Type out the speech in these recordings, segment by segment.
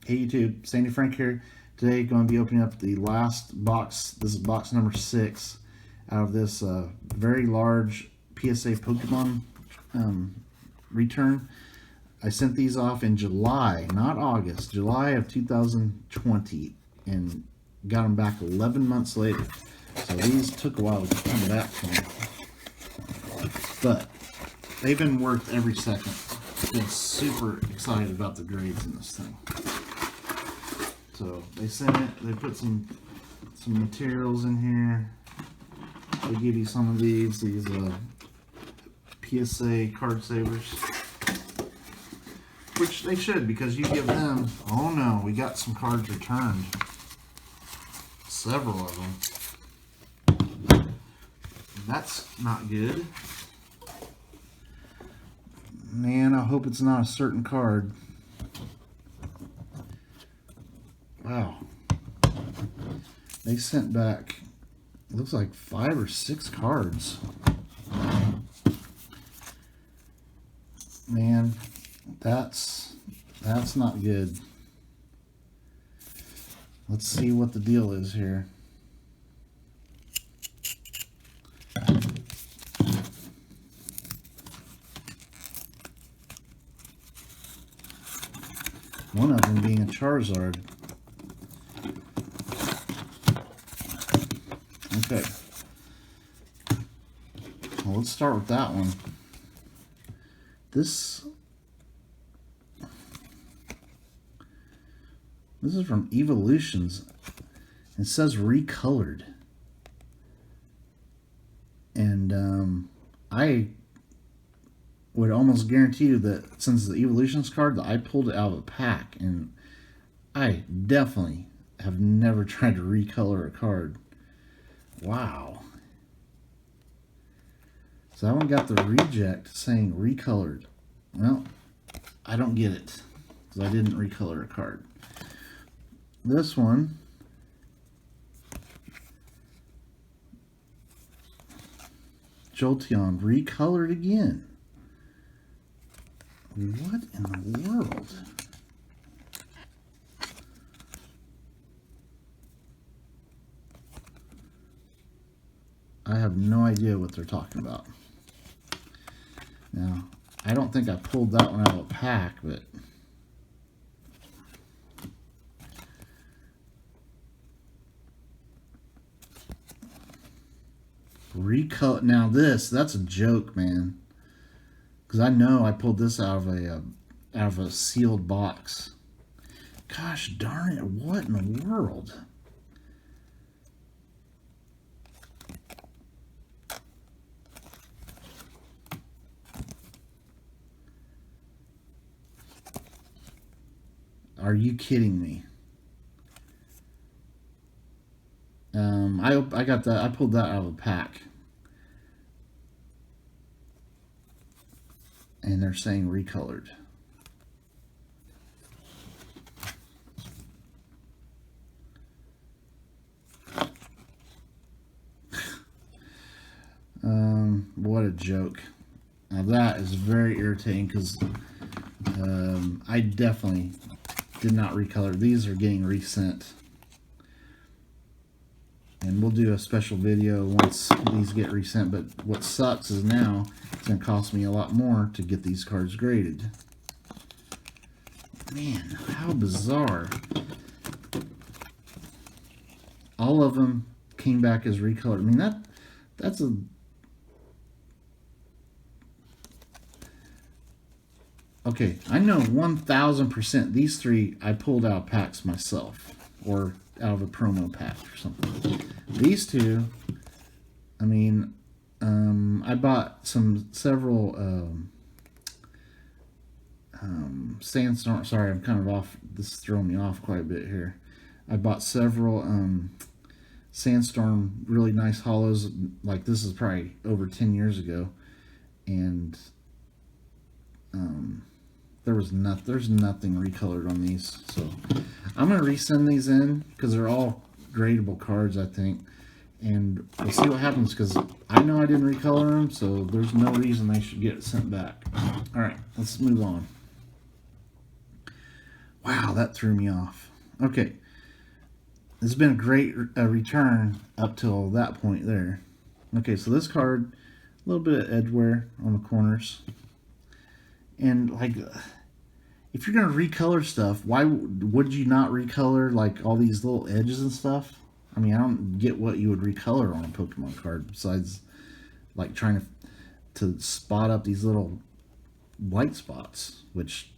Hey YouTube, Sandy Frank here. Today going to be opening up the last box. This is box number 6 out of this very large PSA Pokemon return. I sent these off in July, not August, July of 2020, and got them back 11 months later. So these took a while to come back to me, but they've been worth every second. Been super excited about the grades in this thing. So they sent it, they put some materials in here. They give you some of these PSA card savers, which they should, because you give them, oh no, we got some cards returned. Several of them. That's not good. Man, I hope it's not a certain card. Wow. They sent back, it looks like 5 or 6 cards. Man, that's not good. Let's see what the deal is here. One of them being a Charizard. Okay. Well, let's start with that one. This is from Evolutions. It says recolored. And I would almost guarantee you that since the Evolutions card, that I pulled it out of a pack, and I definitely have never tried to recolor a card. Wow. So that one got the reject saying recolored. Well, I don't get it, because I didn't recolor a card. This one, Jolteon recolored again. What in the world? I have no idea what they're talking about. Now, I don't think I pulled that one out of a pack, but recolor. Now that's a joke, man. Because I know I pulled this out of a sealed box. Gosh darn it! What in the world? Are you kidding me? I got that. I pulled that out of a pack, and they're saying recolored. What a joke. Now that is very irritating, because I definitely did not recolor. These are getting resent, and we'll do a special video once these get resent. But what sucks is now it's going to cost me a lot more to get these cards graded. Man, how bizarre. All of them came back as recolored. I mean, that's a... Okay, I know 1000% these 3 I pulled out of packs myself, or out of a promo pack or something. These 2, I mean, I bought several Sandstorm. Sorry, I'm kind of off. This is throwing me off quite a bit here. I bought several Sandstorm really nice hollows. Like, this is probably over 10 years ago, and there's nothing recolored on these. So I'm gonna resend these in, because they're all gradable cards, I think, and we'll see what happens, because I know I didn't recolor them, so there's no reason they should get sent back. All right, let's move on. Wow, that threw me off. Okay. It's been a great return up till that point there. Okay, so this card, a little bit of edge wear on the corners. And like, if you're gonna recolor stuff, why would you not recolor like all these little edges and stuff? I mean, I don't get what you would recolor on a Pokemon card besides like trying to spot up these little white spots, which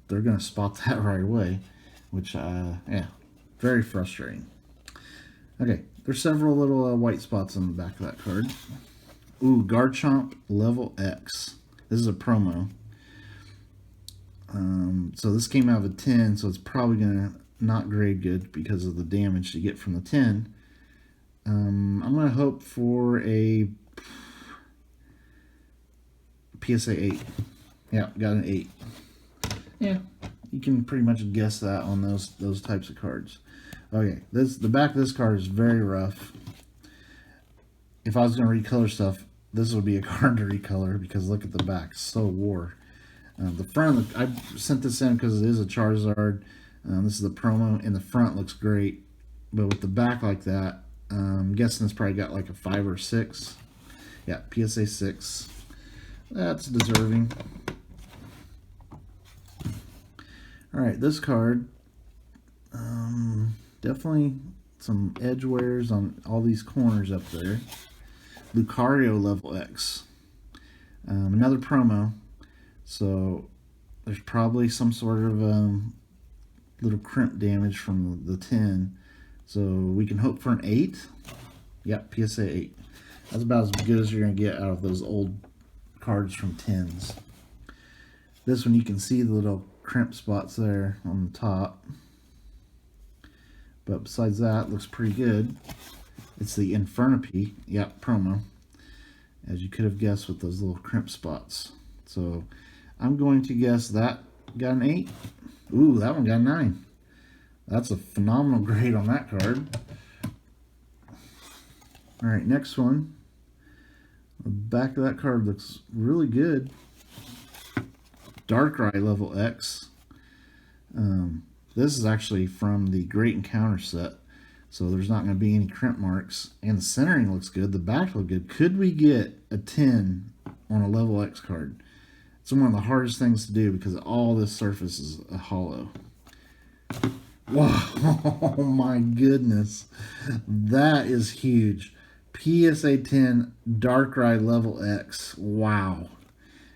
they're gonna spot that right away. Which, yeah, very frustrating. Okay, there's several little white spots on the back of that card. Ooh, Garchomp level X. This is a promo. So this came out of a 10, so it's probably going to not grade good because of the damage to get from the 10. I'm going to hope for a PSA 8. Yeah, got an 8. Yeah, you can pretty much guess that on those types of cards. Okay, the back of this card is very rough. If I was going to recolor stuff, this would be a card to recolor because look at the back, it's so wore. The front, I sent this in because it is a Charizard. This is the promo, and the front looks great. But with the back like that, I'm guessing it's probably got like a 5 or 6. Yeah, PSA 6. That's deserving. Alright, this card, definitely some edge wears on all these corners up there. Lucario level X. Another promo. So there's probably some sort of little crimp damage from the 10. So we can hope for an 8. Yep, PSA 8. That's about as good as you're going to get out of those old cards from 10s. This one you can see the little crimp spots there on the top. But besides that, it looks pretty good. It's the Infernape. Yep, promo. As you could have guessed with those little crimp spots. So I'm going to guess that got an 8. Ooh, that one got a 9. That's a phenomenal grade on that card. Alright, next one. The back of that card looks really good. Darkrai level X. This is actually from the Great Encounter set. So there's not going to be any crimp marks. And the centering looks good. The back looks good. Could we get a 10 on a level X card? It's one of the hardest things to do because all this surface is a hollow. Wow, oh my goodness. That is huge. PSA 10 Darkrai level X. Wow.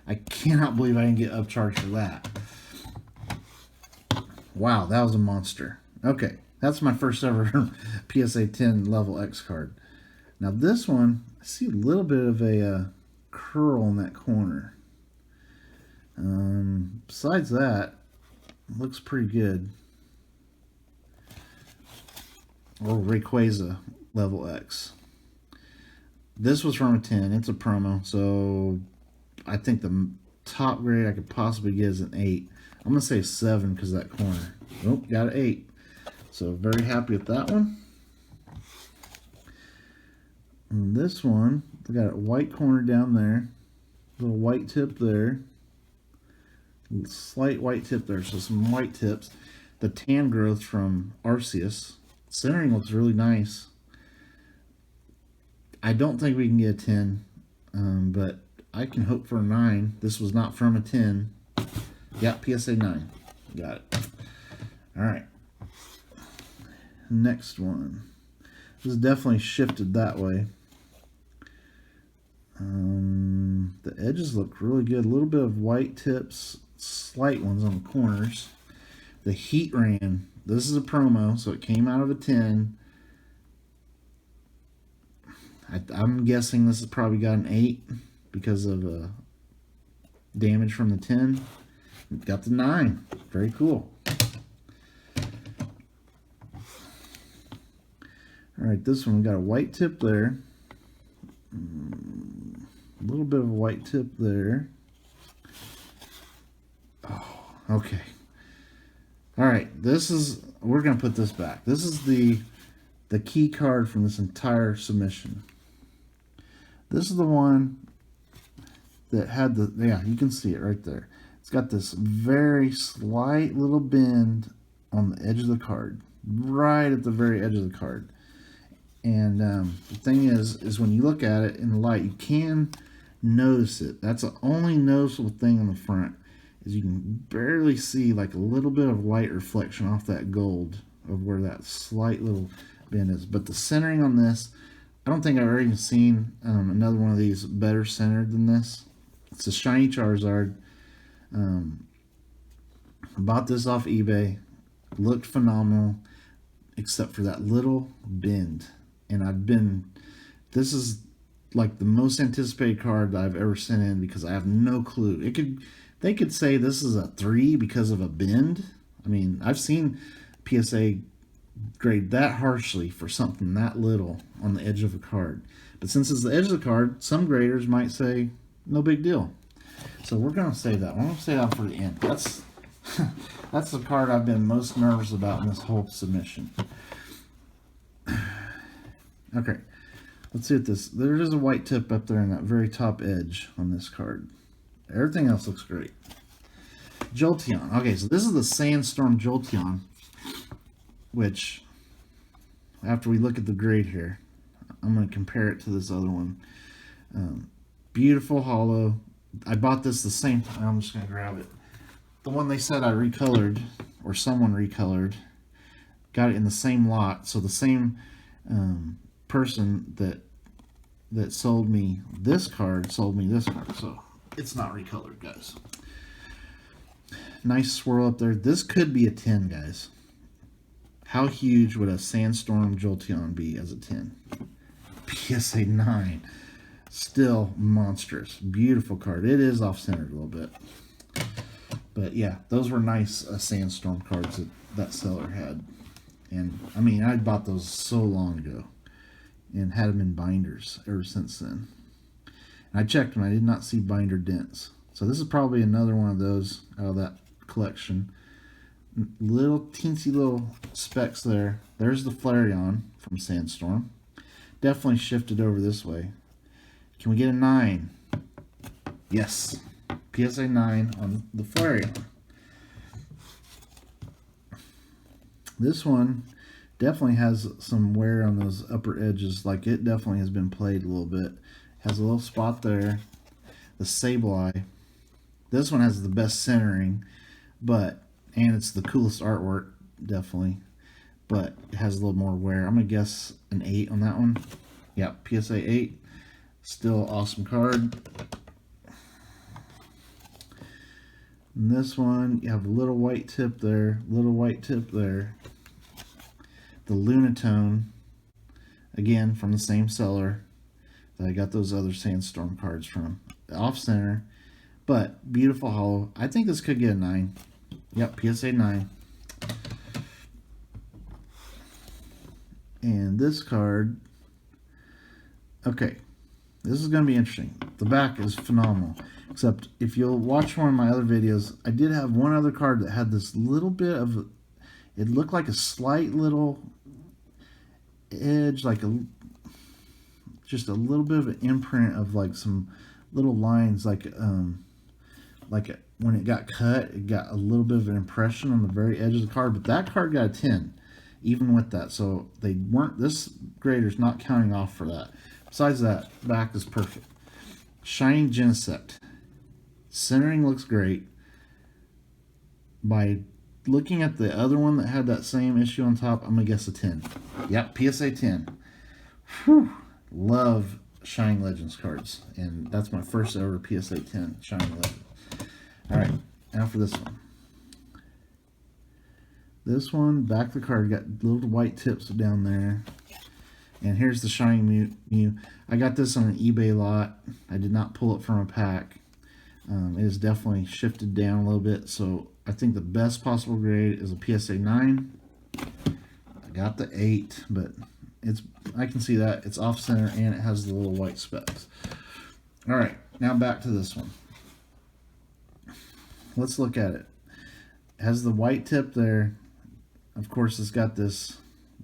I cannot believe I didn't get upcharged for that. Wow, that was a monster. Okay, that's my first ever PSA 10 level X card. Now this one, I see a little bit of a curl in that corner. Besides that, it looks pretty good. Or Rayquaza level X. This was from a 10. It's a promo, so I think the top grade I could possibly get is an 8. I'm going to say 7 because of that corner. Oh, got an 8. So very happy with that one. And this one, we got a white corner down there. Little white tip there. Slight white tip there, so some white tips. The tan growth from Arceus. Centering looks really nice. I don't think we can get a 10, but I can hope for a 9. This was not from a 10. Yeah, PSA 9. Got it. Alright. Next one. This is definitely shifted that way. The edges look really good. A little bit of white tips, slight ones on the corners. The Heat Ran. This is a promo, so it came out of a 10. I'm guessing this has probably got an 8 because of damage from the 10. Got the 9. Very cool. Alright, this one we got a white tip there. A little bit of a white tip there. Oh, okay. Alright, we're going to put this back. This is the key card from this entire submission. This is the one that had yeah, you can see it right there. It's got this very slight little bend on the edge of the card, right at the very edge of the card. And the thing is when you look at it in the light, you can notice it. That's the only noticeable thing on the front, is you can barely see like a little bit of light reflection off that gold of where that slight little bend is. But the centering on this, I don't think I've ever even seen another one of these better centered than this. It's a shiny Charizard. I bought this off eBay. Looked phenomenal, except for that little bend. And this is like the most anticipated card that I've ever sent in, because I have no clue. They could say this is a 3 because of a bend. I mean, I've seen PSA grade that harshly for something that little on the edge of a card. But since it's the edge of the card, some graders might say no big deal. So we're going to save that. We're going to save that for the end. That's the card I've been most nervous about in this whole submission. Okay, let's see what this. There is a white tip up there in that very top edge on this card. Everything else looks great. Jolteon. Okay, so this is the Sandstorm Jolteon, which, after we look at the grade here, I'm going to compare it to this other one. Beautiful hollow. I bought this the same time. I'm just going to grab it. The one they said I recolored, or someone recolored, got it in the same lot. So the same person that sold me this card sold me this card. So it's not recolored, guys. Nice swirl up there. This could be a 10, guys. How huge would a Sandstorm Jolteon be as a 10? PSA 9. Still monstrous. Beautiful card. It is off-centered a little bit. But yeah, those were nice Sandstorm cards that seller had. And I mean, I bought those so long ago and had them in binders ever since then. And I checked them. I did not see binder dents. So this is probably another one of those out of that collection. Little teensy little specks there. There's the Flareon from Sandstorm. Definitely shifted over this way. Can we get a 9? Yes. PSA 9 on the Flareon. This one definitely has some wear on those upper edges. Like, it definitely has been played a little bit. Has a little spot there. The Sableye. This one has the best centering, and it's the coolest artwork, definitely. But it has a little more wear. I'm going to guess an 8 on that one. Yeah, PSA 8. Still awesome card. And this one, you have a little white tip there, little white tip there. The Lunatone, again, from the same seller that I got those other Sandstorm cards from. Off center, but beautiful hollow. I think this could get a 9. Yep, PSA 9. And this card, okay, this is going to be interesting. The back is phenomenal. Except if you'll watch one of my other videos, I did have one other card that had this little bit of, it looked like a slight little edge, like just a little bit of an imprint of like some little lines, like when it got cut, it got a little bit of an impression on the very edge of the card. But that card got a 10, even with that. So they weren't, this grader's not counting off for that. Besides that, back is perfect. Shining Genesect. Centering looks great. By looking at the other one that had that same issue on top, I'm going to guess a 10. Yep, PSA 10. Whew. Love Shining Legends cards. And that's my first ever PSA 10 Shining Legends. Alright, now for this one. This one, back of the card, got little white tips down there. And here's the Shining Mew. I got this on an eBay lot. I did not pull it from a pack. It is definitely shifted down a little bit. So I think the best possible grade is a PSA 9. I got the 8, but I can see that. It's off center and it has the little white specks. Alright, now back to this one. Let's look at it. It has the white tip there. Of course, it's got this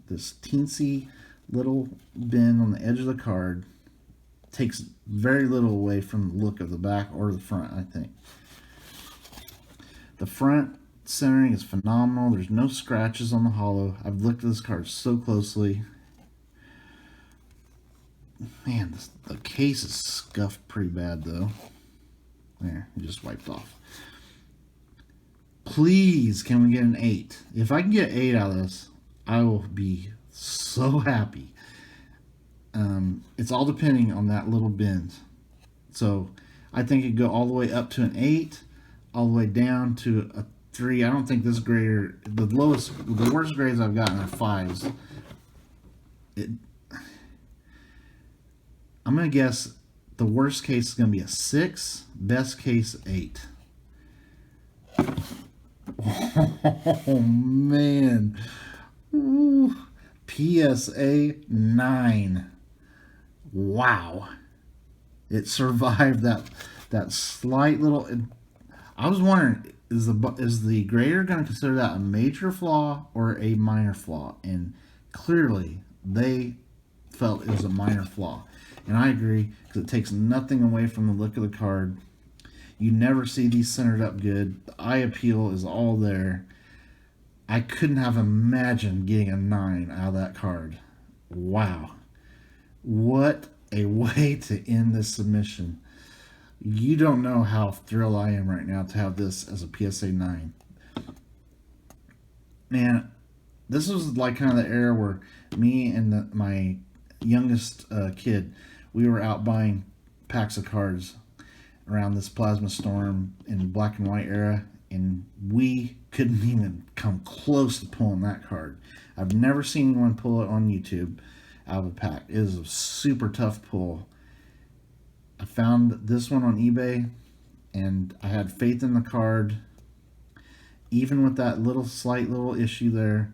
teensy little bend on the edge of the card. Takes very little away from the look of the back or the front, I think. The front centering is phenomenal. There's no scratches on the hollow. I've looked at this card so closely. Man, the case is scuffed pretty bad though. There, it just wiped off. Please, can we get an 8? If I can get 8 out of this, I will be so happy. It's all depending on that little bend. So I think it'd go all the way up to an 8, all the way down to a 3. I don't think this grader, the worst grades I've gotten are 5s. I'm going to guess the worst case is going to be a 6, best case 8. Oh, man. Ooh. PSA 9. Wow. It survived that slight little... I was wondering, is the grader going to consider that a major flaw or a minor flaw? And clearly, they felt it was a minor flaw. And I agree, because it takes nothing away from the look of the card. You never see these centered up good. The eye appeal is all there. I couldn't have imagined getting a 9 out of that card. Wow. What a way to end this submission. You don't know how thrilled I am right now to have this as a PSA 9. Man, this was like kind of the era where me and my youngest kid, we were out buying packs of cards around this Plasma Storm in black and white era, and we couldn't even come close to pulling that card. I've never seen anyone pull it on YouTube out of a pack. It is a super tough pull. I found this one on eBay, and I had faith in the card. Even with that slight little issue there,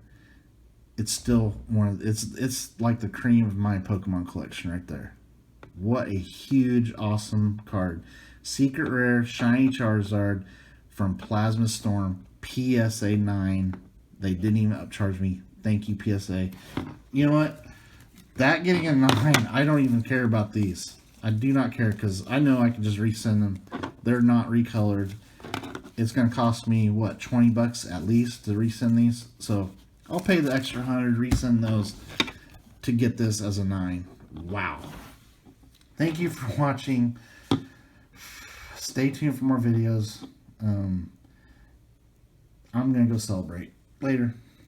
it's still it's like the cream of my Pokemon collection right there. What a huge, awesome card. Secret Rare Shiny Charizard from Plasma Storm, PSA 9. They didn't even upcharge me. Thank you, PSA. You know what? That getting a 9, I don't even care about these. I do not care, because I know I can just resend them. They're not recolored. It's going to cost me, what, 20 bucks at least to resend these? So I'll pay the extra 100, resend those to get this as a 9. Wow. Thank you for watching. Stay tuned for more videos. I'm going to go celebrate. Later.